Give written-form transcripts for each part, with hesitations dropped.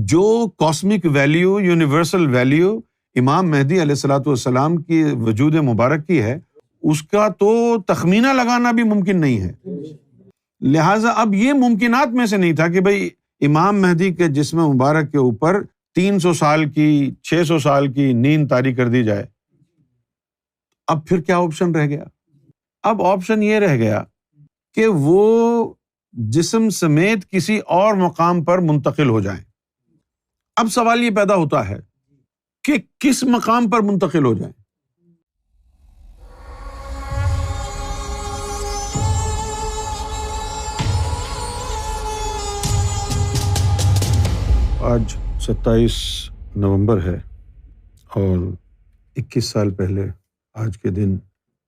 جو cosmic value, universal value امام مہدی علیہ الصلوۃ والسلام کی وجود مبارک کی ہے، اس کا تو تخمینہ لگانا بھی ممکن نہیں ہے۔ لہٰذا اب یہ ممکنات میں سے نہیں تھا کہ بھئی امام مہدی کے جسم مبارک کے اوپر 300 سال کی، 600 سال کی نیند طاری کر دی جائے۔ اب پھر کیا آپشن رہ گیا؟ اب آپشن یہ رہ گیا کہ وہ جسم سمیت کسی اور مقام پر منتقل ہو جائیں۔ اب سوال یہ پیدا ہوتا ہے کہ کس مقام پر منتقل ہو جائیں؟ آج 27 نومبر ہے اور 21 سال پہلے آج کے دن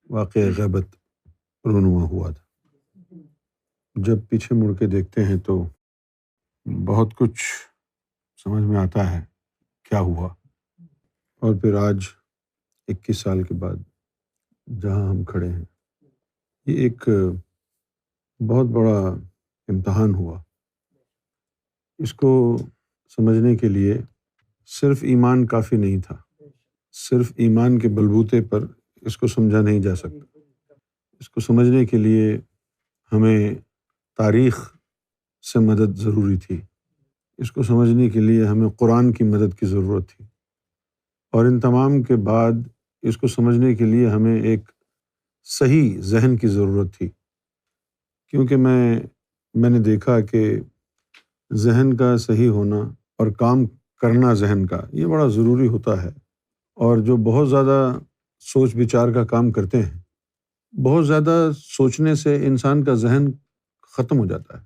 واقعہ غیبت رونما ہوا تھا۔ جب پیچھے مڑ کے دیکھتے ہیں تو بہت کچھ سمجھ میں آتا ہے کیا ہوا، اور پھر آج 21 سال کے بعد جہاں ہم کھڑے ہیں، یہ ایک بہت بڑا امتحان ہوا۔ اس کو سمجھنے کے لیے صرف ایمان کافی نہیں تھا، صرف ایمان کے بلبوتے پر اس کو سمجھا نہیں جا سکتا۔ اس کو سمجھنے کے لیے ہمیں تاریخ سے مدد ضروری تھی، اس کو سمجھنے کے لیے ہمیں قرآن کی مدد کی ضرورت تھی، اور ان تمام کے بعد اس کو سمجھنے کے لیے ہمیں ایک صحیح ذہن کی ضرورت تھی، کیونکہ میں نے دیکھا کہ ذہن کا صحیح ہونا اور کام کرنا ذہن کا یہ بڑا ضروری ہوتا ہے۔ اور جو بہت زیادہ سوچ بچار کا کام کرتے ہیں، بہت زیادہ سوچنے سے انسان کا ذہن ختم ہو جاتا ہے،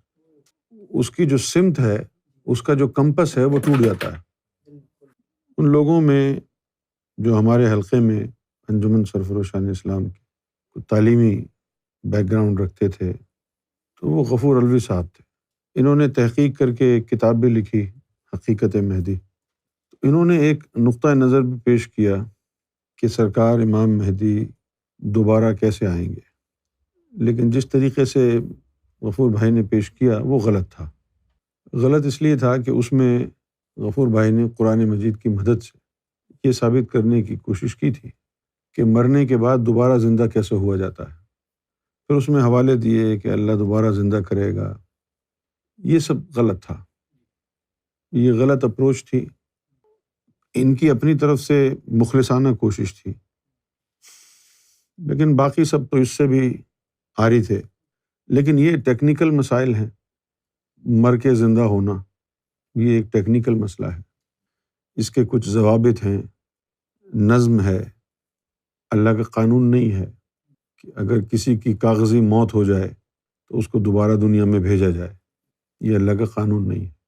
اس کی جو سمت ہے، اس کا جو کمپس ہے وہ ٹوٹ جاتا ہے۔ ان لوگوں میں جو ہمارے حلقے میں انجمن سرفروش شان اسلام کی تعلیمی بیک گراؤنڈ رکھتے تھے، تو وہ غفور علوی صاحب تھے۔ انہوں نے تحقیق کر کے ایک کتاب بھی لکھی، حقیقت مہدی۔ انہوں نے ایک نقطۂ نظر بھی پیش کیا کہ سرکار امام مہدی دوبارہ کیسے آئیں گے، لیکن جس طریقے سے غفور بھائی نے پیش کیا وہ غلط تھا۔ غلط اس لیے تھا کہ اس میں غفور بھائی نے قرآن مجید کی مدد سے یہ ثابت کرنے کی کوشش کی تھی کہ مرنے کے بعد دوبارہ زندہ کیسے ہوا جاتا ہے۔ پھر اس میں حوالے دیے کہ اللہ دوبارہ زندہ کرے گا۔ یہ سب غلط تھا، یہ غلط اپروچ تھی، ان کی اپنی طرف سے مخلصانہ کوشش تھی، لیکن باقی سب تو اس سے بھی عاری تھے۔ لیکن یہ ٹیکنیکل مسائل ہیں، مر کے زندہ ہونا یہ ایک ٹیکنیکل مسئلہ ہے، اس کے کچھ ضوابط ہیں، نظم ہے۔ اللہ کا قانون نہیں ہے کہ اگر کسی کی کاغذی موت ہو جائے تو اس کو دوبارہ دنیا میں بھیجا جائے، یہ اللہ کا قانون نہیں ہے۔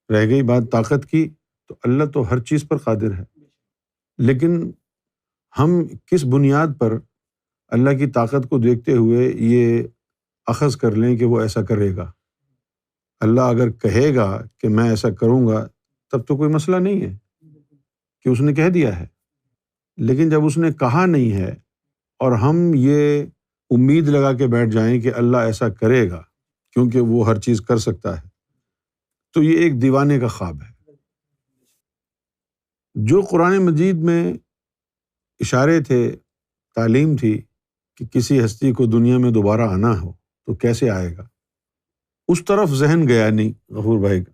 رہ گئی بات طاقت کی، تو اللہ تو ہر چیز پر قادر ہے، لیکن ہم کس بنیاد پر اللہ کی طاقت کو دیکھتے ہوئے یہ اخذ کر لیں کہ وہ ایسا کرے گا؟ اللہ اگر کہے گا کہ میں ایسا کروں گا تب تو کوئی مسئلہ نہیں ہے کہ اس نے کہہ دیا ہے، لیکن جب اس نے کہا نہیں ہے اور ہم یہ امید لگا کے بیٹھ جائیں کہ اللہ ایسا کرے گا کیونکہ وہ ہر چیز کر سکتا ہے، تو یہ ایک دیوانے کا خواب ہے۔ جو قرآن مجید میں اشارے تھے، تعلیم تھی کہ کسی ہستی کو دنیا میں دوبارہ آنا ہو تو کیسے آئے گا، اس طرف ذہن گیا نہیں غفور بھائی کا۔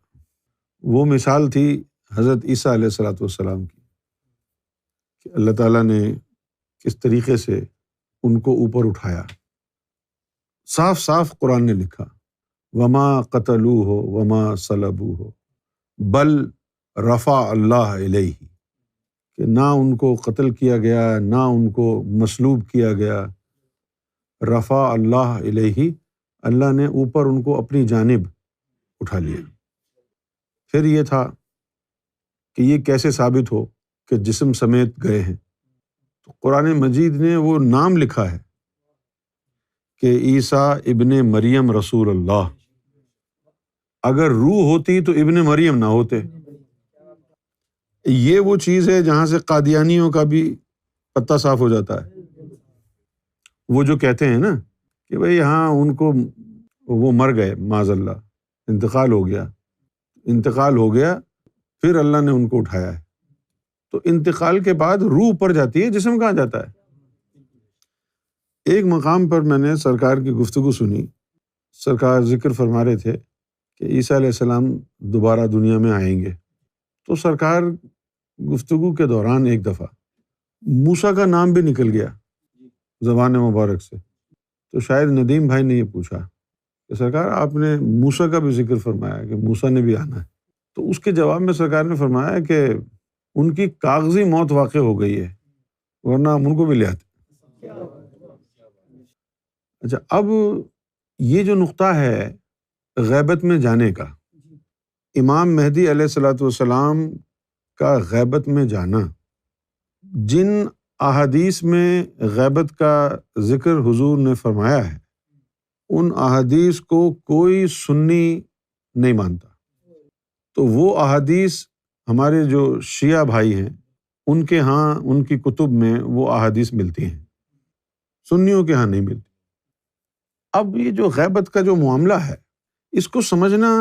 وہ مثال تھی حضرت عیسیٰ علیہ الصلوۃ والسلام کی کہ اللہ تعالیٰ نے کس طریقے سے ان کو اوپر اٹھایا۔ صاف صاف قرآن نے لکھا، وما قتلوہ وما صلبوہ بل رفع اللہ الیہ، کہ نہ ان کو قتل کیا گیا، نہ ان کو مصلوب کیا گیا، رفع اللہ الیہ، اللہ نے اوپر ان کو اپنی جانب اٹھا لیا۔ پھر یہ تھا کہ یہ کیسے ثابت ہو کہ جسم سمیت گئے ہیں، تو قرآن مجید نے وہ نام لکھا ہے کہ عیسیٰ ابن مریم رسول اللہ۔ اگر روح ہوتی تو ابن مریم نہ ہوتے۔ یہ وہ چیز ہے جہاں سے قادیانیوں کا بھی پتہ صاف ہو جاتا ہے۔ وہ جو کہتے ہیں نا کہ بھئی ہاں ان کو وہ مر گئے، معاذ اللہ انتقال ہو گیا، انتقال ہو گیا، پھر اللہ نے ان کو اٹھایا ہے۔ تو انتقال کے بعد روح اوپر جاتی ہے، جسم کہاں جاتا ہے؟ ایک مقام پر میں نے سرکار کی گفتگو سنی، سرکار ذکر فرما رہے تھے کہ عیسیٰ علیہ السلام دوبارہ دنیا میں آئیں گے۔ تو سرکار گفتگو کے دوران ایک دفعہ موسیٰ کا نام بھی نکل گیا زبان مبارک سے۔ تو شاید ندیم بھائی نے یہ پوچھا کہ سرکار آپ نے موسیٰ کا بھی ذکر فرمایا کہ موسیٰ نے بھی آنا ہے۔ تو اس کے جواب میں سرکار نے فرمایا کہ ان کی کاغذی موت واقع ہو گئی ہے، ورنہ ہم ان کو بھی لے آتے۔ اچھا، اب یہ جو نقطہ ہے غیبت میں جانے کا، امام مہدی علیہ الصلوۃ والسلام کا غیبت میں جانا، جن احادیث میں غیبت کا ذکر حضور نے فرمایا ہے، ان احادیث کو کوئی سنی نہیں مانتا۔ تو وہ احادیث ہمارے جو شیعہ بھائی ہیں ان کے ہاں، ان کی کتب میں وہ احادیث ملتی ہیں، سنیوں کے ہاں نہیں ملتی۔ اب یہ جو غیبت کا جو معاملہ ہے، اس کو سمجھنا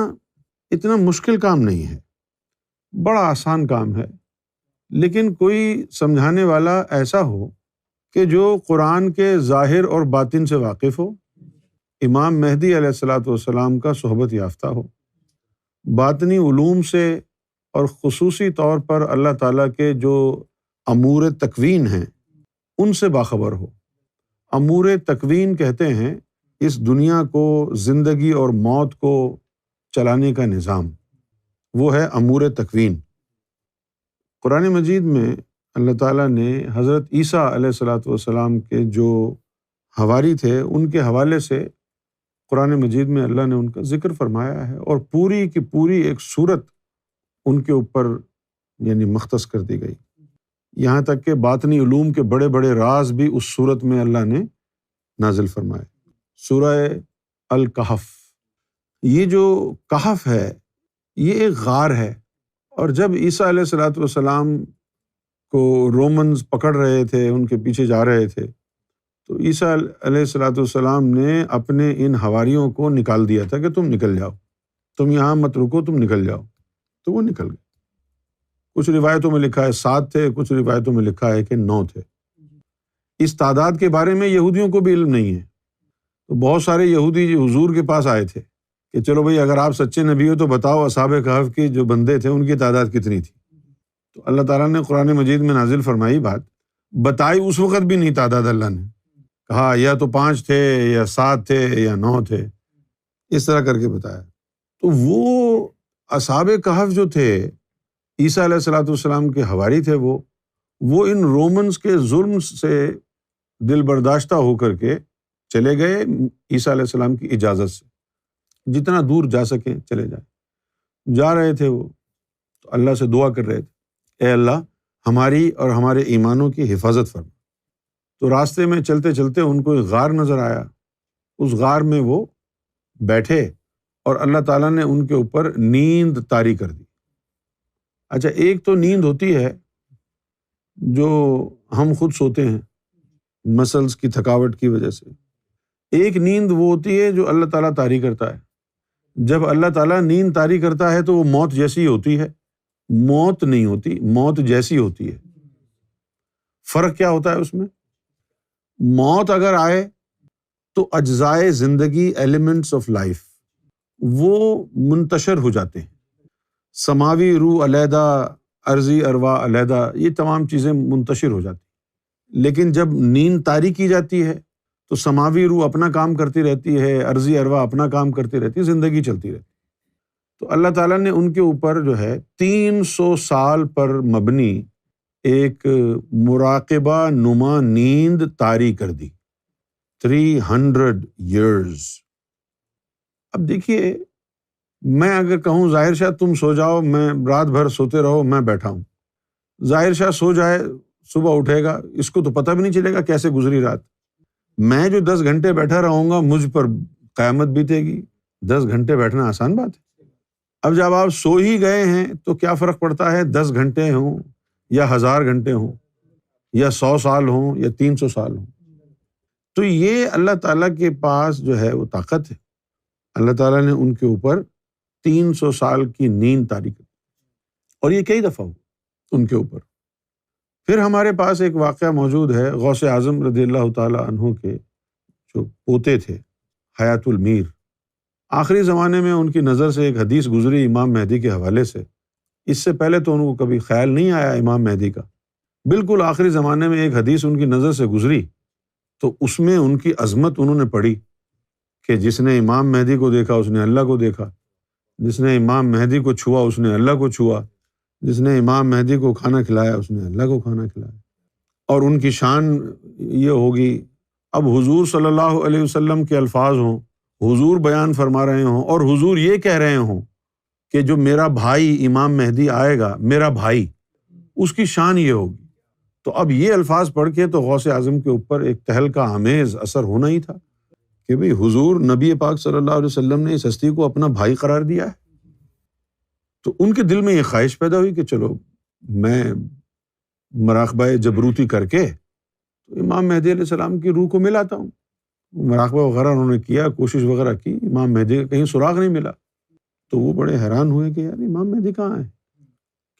اتنا مشکل کام نہیں ہے، بڑا آسان کام ہے، لیکن کوئی سمجھانے والا ایسا ہو کہ جو قرآن کے ظاہر اور باطن سے واقف ہو، امام مہدی علیہ الصلوۃ والسلام کا صحبت یافتہ ہو، باطنی علوم سے اور خصوصی طور پر اللہ تعالیٰ کے جو امور تکوین ہیں ان سے باخبر ہو۔ امور تکوین کہتے ہیں اس دنیا کو، زندگی اور موت کو چلانے کا نظام، وہ ہے امور تکوین۔ قرآن مجید میں اللہ تعالیٰ نے حضرت عیسیٰ علیہ الصلوۃ والسلام کے جو حواری تھے ان کے حوالے سے قرآن مجید میں اللہ نے ان کا ذکر فرمایا ہے، اور پوری کی پوری ایک سورت ان کے اوپر یعنی مختص کر دی گئی، یہاں تک کہ باطنی علوم کے بڑے بڑے راز بھی اس سورت میں اللہ نے نازل فرمائے۔ سورہ الکہف، یہ جو کہف ہے یہ ایک غار ہے، اور جب عیسیٰ علیہ الصلوۃ والسلام کو رومنز پکڑ رہے تھے، ان کے پیچھے جا رہے تھے، تو عیسیٰ علیہ الصلوۃ والسلام نے اپنے ان حواریوں کو نکال دیا تھا کہ تم نکل جاؤ، تم یہاں مت رکو، تم نکل جاؤ۔ تو وہ نکل گئے۔ کچھ روایتوں میں لکھا ہے 7 تھے، کچھ روایتوں میں لکھا ہے کہ 9 تھے۔ اس تعداد کے بارے میں یہودیوں کو بھی علم نہیں ہے، تو بہت سارے یہودی حضور کے پاس آئے تھے کہ چلو بھائی اگر آپ سچے نبی ہو تو بتاؤ اصحاب کہف کے جو بندے تھے ان کی تعداد کتنی تھی۔ تو اللہ تعالیٰ نے قرآن مجید میں نازل فرمائی بات، بتائی اس وقت بھی نہیں تعداد، اللہ نے کہا یا تو 5 تھے یا 7 تھے یا 9 تھے، اس طرح کر کے بتایا۔ تو وہ اصحاب کہف جو تھے، عیسیٰ علیہ الصلوۃ والسلام کے حواری تھے، وہ ان رومنز کے ظلم سے دل برداشتہ ہو کر کے چلے گئے عیسیٰ علیہ السلام کی اجازت سے، جتنا دور جا سکیں چلے جائیں۔ جا رہے تھے وہ، تو اللہ سے دعا کر رہے تھے، اے اللہ ہماری اور ہمارے ایمانوں کی حفاظت فرما۔ تو راستے میں چلتے چلتے ان کو ایک غار نظر آیا، اس غار میں وہ بیٹھے اور اللہ تعالیٰ نے ان کے اوپر نیند طاری کر دی۔ اچھا، ایک تو نیند ہوتی ہے جو ہم خود سوتے ہیں مسلز کی تھکاوٹ کی وجہ سے، ایک نیند وہ ہوتی ہے جو اللہ تعالیٰ طاری کرتا ہے۔ جب اللہ تعالیٰ نیند طاری کرتا ہے تو وہ موت جیسی ہوتی ہے، موت نہیں ہوتی، موت جیسی ہوتی ہے۔ فرق کیا ہوتا ہے اس میں؟ موت اگر آئے تو اجزائے زندگی، ایلیمنٹس آف لائف، وہ منتشر ہو جاتے ہیں، سماوی روح علیحدہ، ارضی ارواح علیحدہ، یہ تمام چیزیں منتشر ہو جاتی ہیں۔ لیکن جب نیند طاری کی جاتی ہے تو سماوی روح اپنا کام کرتی رہتی ہے، ارضی ارواح اپنا کام کرتی رہتی ہے، زندگی چلتی رہتی ہے۔ تو اللہ تعالیٰ نے ان کے اوپر جو ہے 300 سال پر مبنی ایک مراقبہ نما نیند طاری کر دی، 300 years۔ اب دیکھیے، میں اگر کہوں ظاہر شاہ تم سو جاؤ، میں رات بھر سوتے رہو، میں بیٹھا ہوں، ظاہر شاہ سو جائے، صبح اٹھے گا، اس کو تو پتہ بھی نہیں چلے گا کیسے گزری رات۔ میں جو 10 گھنٹے بیٹھا رہوں گا مجھ پر قیامت بیتے گی۔ 10 گھنٹے بیٹھنا آسان بات ہے۔ اب جب آپ سو ہی گئے ہیں تو کیا فرق پڑتا ہے 10 گھنٹے ہوں یا 1000 گھنٹے ہوں یا 100 سال ہوں یا 300 سال ہوں۔ تو یہ اللہ تعالیٰ کے پاس جو ہے وہ طاقت ہے۔ اللہ تعالیٰ نے ان کے اوپر 300 سال کی نیند تاریک، اور یہ کئی دفعہ ہو ان کے اوپر۔ پھر ہمارے پاس ایک واقعہ موجود ہے غوث اعظم رضی اللہ تعالیٰ عنہ کے جو پوتے تھے حیات المیر، آخری زمانے میں ان کی نظر سے ایک حدیث گزری امام مہدی کے حوالے سے۔ اس سے پہلے تو ان کو کبھی خیال نہیں آیا امام مہدی کا، بالکل آخری زمانے میں ایک حدیث ان کی نظر سے گزری تو اس میں ان کی عظمت انہوں نے پڑھی کہ جس نے امام مہدی کو دیکھا اس نے اللہ کو دیکھا، جس نے امام مہدی کو چھوا اس نے اللہ کو چھوا، جس نے امام مہدی کو کھانا کھلایا اس نے اللہ کو کھانا کھلایا۔ اور ان کی شان یہ ہوگی، اب حضور صلی اللہ علیہ وسلم کے الفاظ ہوں، حضور بیان فرما رہے ہوں اور حضور یہ کہہ رہے ہوں کہ جو میرا بھائی امام مہدی آئے گا، میرا بھائی، اس کی شان یہ ہوگی۔ تو اب یہ الفاظ پڑھ کے تو غوث اعظم کے اوپر ایک تہلکہ آمیز اثر ہونا ہی تھا کہ بھئی حضور نبی پاک صلی اللہ علیہ وسلم نے اس ہستی کو اپنا بھائی قرار دیا ہے۔ تو ان کے دل میں یہ خواہش پیدا ہوئی کہ چلو میں مراقبہ جبروتی کر کے تو امام مہدی علیہ السلام کی روح کو ملاتا ہوں۔ مراقبہ وغیرہ انہوں نے کیا، کوشش وغیرہ کی، امام مہدی کا کہیں سراغ نہیں ملا۔ تو وہ بڑے حیران ہوئے کہ یار امام مہدی کہاں ہے؟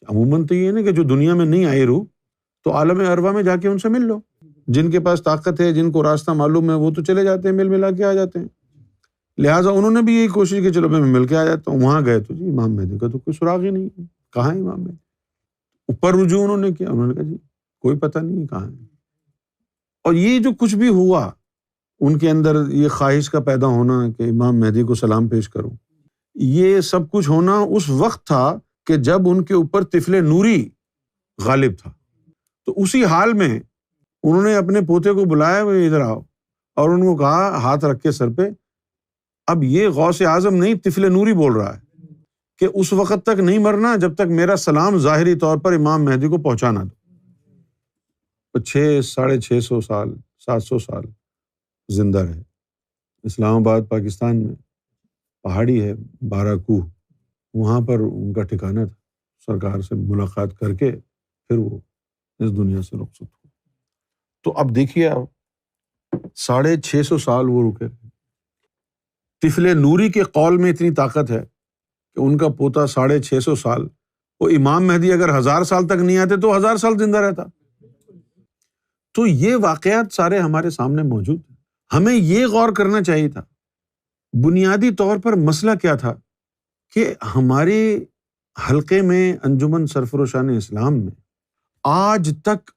عموماً تو یہ ہے نا کہ جو دنیا میں نہیں آئی روح تو عالم ارواح میں جا کے ان سے مل لو، جن کے پاس طاقت ہے، جن کو راستہ معلوم ہے، وہ تو چلے جاتے ہیں، مل ملا کے آ جاتے ہیں۔ لہٰذا انہوں نے بھی یہی کوشش کی چلو میں مل کے آ جاتا ہوں۔ وہاں گئے تو جی امام مہدی کا تو کوئی سراغ ہی نہیں ہے، کہاں ہے امام مہدی؟ اوپر رجوع انہوں نے کیا، انہوں نے کہا جی کوئی پتہ نہیں کہاں ہے۔ اور یہ جو کچھ بھی ہوا ان کے اندر، یہ خواہش کا پیدا ہونا کہ امام مہدی کو سلام پیش کروں، یہ سب کچھ ہونا اس وقت تھا کہ جب ان کے اوپر طفل نوری غالب تھا۔ تو اسی حال میں انہوں نے اپنے پوتے کو بلایا، وہ ادھر آؤ، اور ان کو کہا ہاتھ رکھ کے سر پہ، اب یہ غوث اعظم نہیں طفل نوری بول رہا ہے کہ اس وقت تک نہیں مرنا جب تک میرا سلام ظاہری طور پر امام مہدی کو پہنچانا دو۔ 600-650 سال 700 سال زندہ رہے۔ اسلام آباد پاکستان میں پہاڑی ہے 12 کوہ، وہاں پر ان کا ٹھکانہ تھا۔ سرکار سے ملاقات کر کے پھر وہ اس دنیا سے رخصت ہوئے۔ تو اب دیکھیے آپ 650 سال وہ رکے۔ طفل نوری کے قول میں اتنی طاقت ہے کہ ان کا پوتا 650 سال، وہ امام مہدی اگر 1000 سال تک نہیں آتے تو 1000 سال زندہ رہتا۔ تو یہ واقعات سارے ہمارے سامنے موجود ہیں۔ ہمیں یہ غور کرنا چاہیے تھا بنیادی طور پر مسئلہ کیا تھا کہ ہمارے حلقے میں انجمن سرفروشان اسلام میں آج تک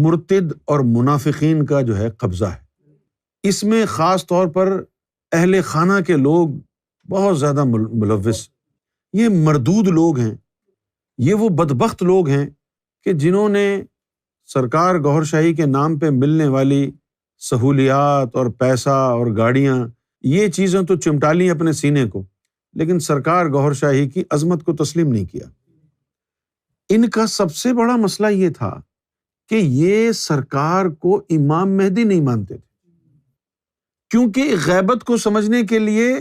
مرتد اور منافقین کا جو ہے قبضہ ہے۔ اس میں خاص طور پر اہل خانہ کے لوگ بہت زیادہ ملوث، یہ مردود لوگ ہیں، یہ وہ بدبخت لوگ ہیں کہ جنہوں نے سرکار گوھر شاہی کے نام پہ ملنے والی سہولیات اور پیسہ اور گاڑیاں، یہ چیزیں تو چمٹا لی اپنے سینے کو، لیکن سرکار گوھر شاہی کی عظمت کو تسلیم نہیں کیا۔ ان کا سب سے بڑا مسئلہ یہ تھا کہ یہ سرکار کو امام مہدی نہیں مانتے تھے، کیونکہ غیبت کو سمجھنے کے لیے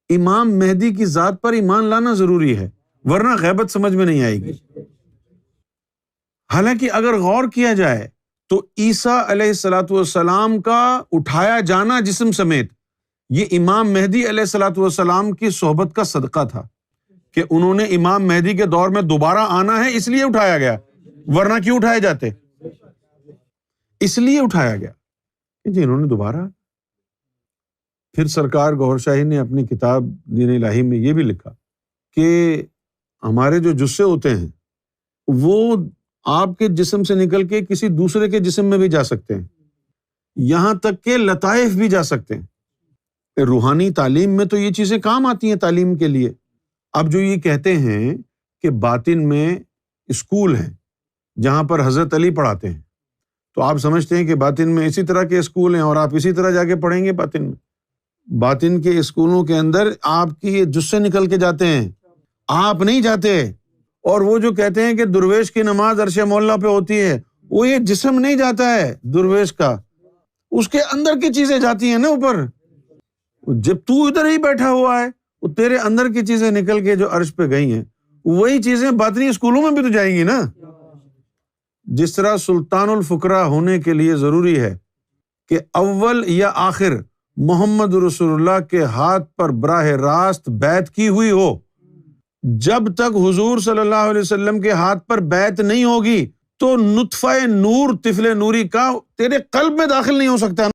امام مہدی کی ذات پر ایمان لانا ضروری ہے، ورنہ غیبت سمجھ میں نہیں آئے گی۔ حالانکہ اگر غور کیا جائے تو عیسیٰ علیہ الصلوۃ والسلام کا اٹھایا جانا جسم سمیت یہ امام مہدی علیہ الصلوۃ والسلام کی صحبت کا صدقہ تھا کہ انہوں نے امام مہدی کے دور میں دوبارہ آنا ہے اس لیے اٹھایا گیا، ورنہ کیوں اٹھائے جاتے؟ اس لیے اٹھایا گیا کہ جی انہوں نے دوبارہ۔ پھر سرکار گوھر شاہی نے اپنی کتاب دین الہی میں یہ بھی لکھا کہ ہمارے جو جثے ہوتے ہیں وہ آپ کے جسم سے نکل کے کسی دوسرے کے جسم میں بھی جا سکتے ہیں، یہاں تک کہ لطائف بھی جا سکتے ہیں۔ روحانی تعلیم میں تو یہ چیزیں کام آتی ہیں تعلیم کے لیے۔ اب جو یہ کہتے ہیں کہ باطن میں اسکول ہیں جہاں پر حضرت علی پڑھاتے ہیں، تو آپ سمجھتے ہیں کہ باطن میں اسی طرح کے اسکول ہیں اور آپ اسی طرح جا کے پڑھیں گے باطن میں؟ باطن کے اسکولوں کے اندر آپ کی جثے نکل کے جاتے ہیں، آپ نہیں جاتے۔ اور وہ جو کہتے ہیں کہ درویش کی نماز عرش مولا پہ ہوتی ہے، وہ یہ جسم نہیں جاتا ہے درویش کا، اس کے اندر کی چیزیں جاتی ہیں نا اوپر۔ جب تو ادھر ہی بیٹھا ہوا ہے، وہ تیرے اندر کی چیزیں نکل کے جو عرش پہ گئی ہیں وہی چیزیں باطنی اسکولوں میں بھی تو جائیں گی نا۔ جس طرح سلطان الفقراء ہونے کے لیے ضروری ہے کہ اول یا آخر محمد رسول اللہ کے ہاتھ پر براہ راست بیعت کی ہوئی ہو، جب تک حضور صلی اللہ علیہ وسلم کے ہاتھ پر بیعت نہیں ہوگی تو نطفہ نور طفل نوری کا تیرے قلب میں داخل نہیں ہو سکتا